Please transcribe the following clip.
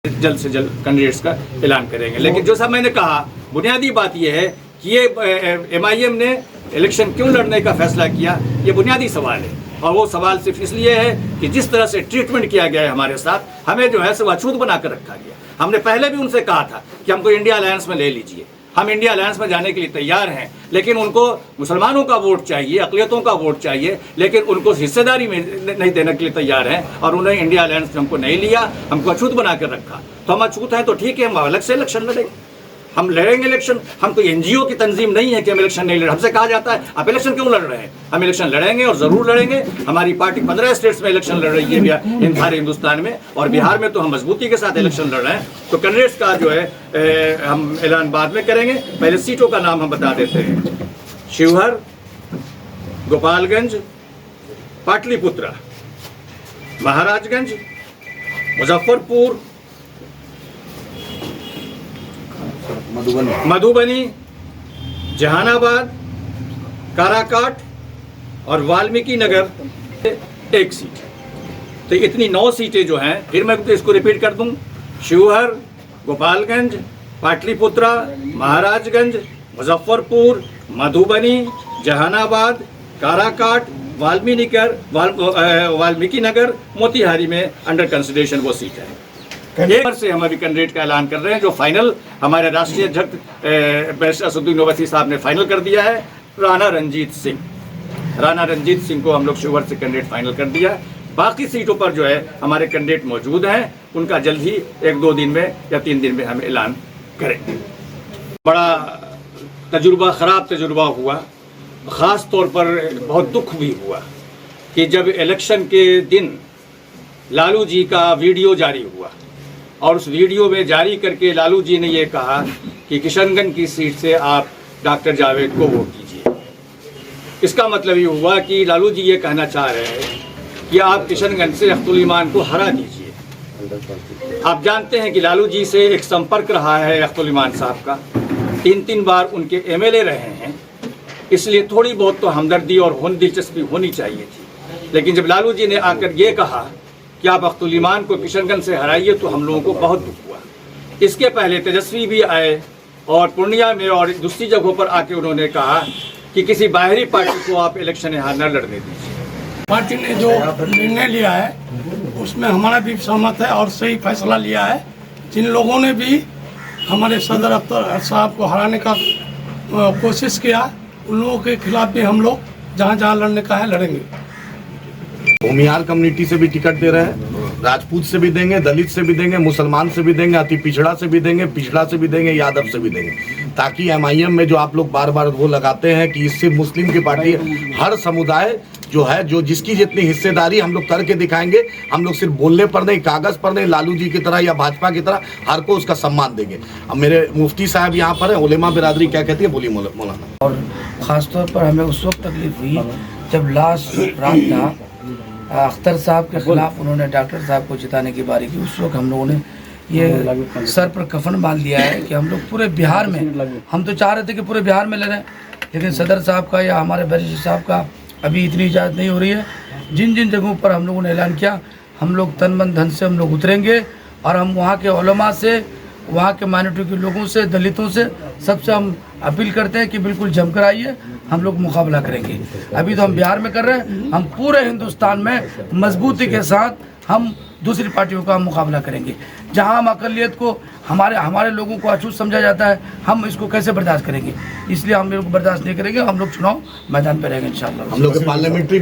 जल्द से जल्द कैंडिडेट्स का ऐलान करेंगे। लेकिन जो सब मैंने कहा, बुनियादी बात यह है कि ये MIM ने इलेक्शन क्यों लड़ने का फैसला किया, ये बुनियादी सवाल है। और वो सवाल सिर्फ इसलिए है कि जिस तरह से ट्रीटमेंट किया गया है हमारे साथ, हमें जो है सो अछूत बना कर रखा गया। हमने पहले भी उनसे कहा था कि हमको इंडिया अलायंस में ले लीजिए, हम इंडिया अलायंस में जाने के लिए तैयार हैं, लेकिन उनको मुसलमानों का वोट चाहिए, अक़लियतों का वोट चाहिए, लेकिन उनको हिस्सेदारी में नहीं देने के लिए तैयार हैं। और उन्होंने इंडिया अलायंस में हमको नहीं लिया, हमको अछूत बना कर रखा। तो हम अछूत हैं तो ठीक है, हम अलग से इलेक्शन लड़ेंगे, हम लड़ेंगे इलेक्शन। हम तो NGO की तंजीम नहीं है कि हम इलेक्शन नहीं लड़। हमसे कहा जाता है आप इलेक्शन क्यों लड़ रहे हैं, हम इलेक्शन लड़ेंगे और ज़रूर लड़ेंगे। हमारी पार्टी 15 स्टेट्स में इलेक्शन लड़ रही है इन सारे हिंदुस्तान में, और बिहार में तो हम मजबूती के साथ इलेक्शन लड़ रहे हैं। तो कैंडिडेट्स का जो है हम ऐलान बाद में करेंगे। पहले सीटों का नाम हम बता देते हैं। शिवहर, गोपालगंज, पाटलिपुत्रा, महाराजगंज, मुजफ्फरपुर, मधुबनी, जहानाबाद, काराकाट और वाल्मीकि नगर एक सीट। तो इतनी 9 सीटें जो हैं, फिर मैं इसको रिपीट कर दूं, शिवहर, गोपालगंज, पाटलिपुत्रा, महाराजगंज, मुजफ्फरपुर, मधुबनी, जहानाबाद, काराकाट, वाल्मीकि नगर, मोतिहारी में अंडर कंसिडरेशन वो सीट है। एक बार से हम अभी कैंडिडेट का ऐलान कर रहे हैं, जो फाइनल हमारे राष्ट्रीय अध्यक्ष बैरिस्टर असदुद्दीन ओवैसी साहब ने फाइनल कर दिया है। राणा रंजीत सिंह को हम लोग शिवहर से कैंडिडेट फाइनल कर दिया है। बाकी सीटों पर जो है हमारे कैंडिडेट मौजूद हैं, उनका जल्द ही 1-2 दिन में या 3 दिन में हम ऐलान करेंगे। बड़ा ख़राब तजुर्बा हुआ, ख़ास तौर पर बहुत दुख भी हुआ कि जब इलेक्शन के दिन लालू जी का वीडियो जारी हुआ और उस वीडियो में जारी करके लालू जी ने ये कहा कि किशनगंज की सीट से आप डॉक्टर जावेद को वोट कीजिए। इसका मतलब ये हुआ कि लालू जी ये कहना चाह रहे हैं कि आप किशनगंज से अख्तुल ईमान को हरा दीजिए। आप जानते हैं कि लालू जी से एक संपर्क रहा है अख्तुल ईमान साहब का, 3-3 बार उनके MLA रहे हैं, इसलिए थोड़ी बहुत तो हमदर्दी और दिलचस्पी होनी चाहिए थी। लेकिन जब लालू जी ने आकर ये कहा कि आप अख्तुल ईमान को किशनगंज से हराइए, तो हम लोगों को बहुत दुख हुआ। इसके पहले तेजस्वी भी आए और पूर्णिया में और दूसरी जगहों पर आके उन्होंने कहा कि किसी बाहरी पार्टी को आप इलेक्शन यहाँ न लड़ने दीजिए। पार्टी ने जो निर्णय लिया है उसमें हमारा भी सहमत है और सही फैसला लिया है। जिन लोगों ने भी हमारे सदर अख्तर साहब को हराने का कोशिश किया, उन लोगों के खिलाफ भी हम लोग जहाँ जहाँ लड़ने का है लड़ेंगे। भूमिहार कम्युनिटी से भी टिकट दे रहे हैं, राजपूत से भी देंगे, दलित से भी देंगे, मुसलमान से भी देंगे, अति पिछड़ा से भी देंगे, पिछड़ा से भी देंगे, यादव से भी देंगे, ताकि MIM में जो आप लोग बार बार वो लगाते हैं कि इससे मुस्लिम की पार्टी, हर समुदाय जो है, जो जिसकी जितनी हिस्सेदारी हम लोग करके दिखाएंगे। हम लोग सिर्फ बोलने पर नहीं, कागज पर नहीं, लालू जी की तरह या भाजपा की तरह हर को उसका सम्मान देंगे। अब मेरे मुफ्ती साहब यहाँ पर है, उलेमा बिरादरी क्या कहती है, बोलिए मौलाना। और ख़ासतौर पर हमें उस वक्त तकलीफ हुई जब लास्ट रात था, अख्तर साहब के खिलाफ उन्होंने डॉक्टर साहब को जिताने की बारी की। उस वक्त हम लोगों ने ये सर पर कफन बांध लिया है कि हम लोग पूरे बिहार में, हम तो चाह रहे थे कि पूरे बिहार में लड़ें, लेकिन सदर साहब का या हमारे बैरिस्टर साहब का अभी इतनी इजाज़त नहीं हो रही है। जिन जिन जगहों पर हम लोगों ने ऐलान किया, हम लोग तन मन धन से हम लोग उतरेंगे और हम वहाँ के उलमा से, वहाँ के माइनॉरिटी के लोगों से, दलितों से, सबसे हम अपील करते हैं कि बिल्कुल जमकर आइए, हम लोग मुकाबला करेंगे। अभी तो हम बिहार में कर रहे हैं, हम पूरे हिंदुस्तान में मजबूती के साथ हम दूसरी पार्टियों का मुकाबला करेंगे। जहां हम अक़लियत को, हमारे लोगों को अछूत समझा जाता है, हम इसको कैसे बर्दाश्त करेंगे। इसलिए हम लोग बर्दाश्त नहीं करेंगे, हम लोग चुनाव मैदान पर रहेंगे इंशाअल्लाह। हम लोग पार्लियामेंट्री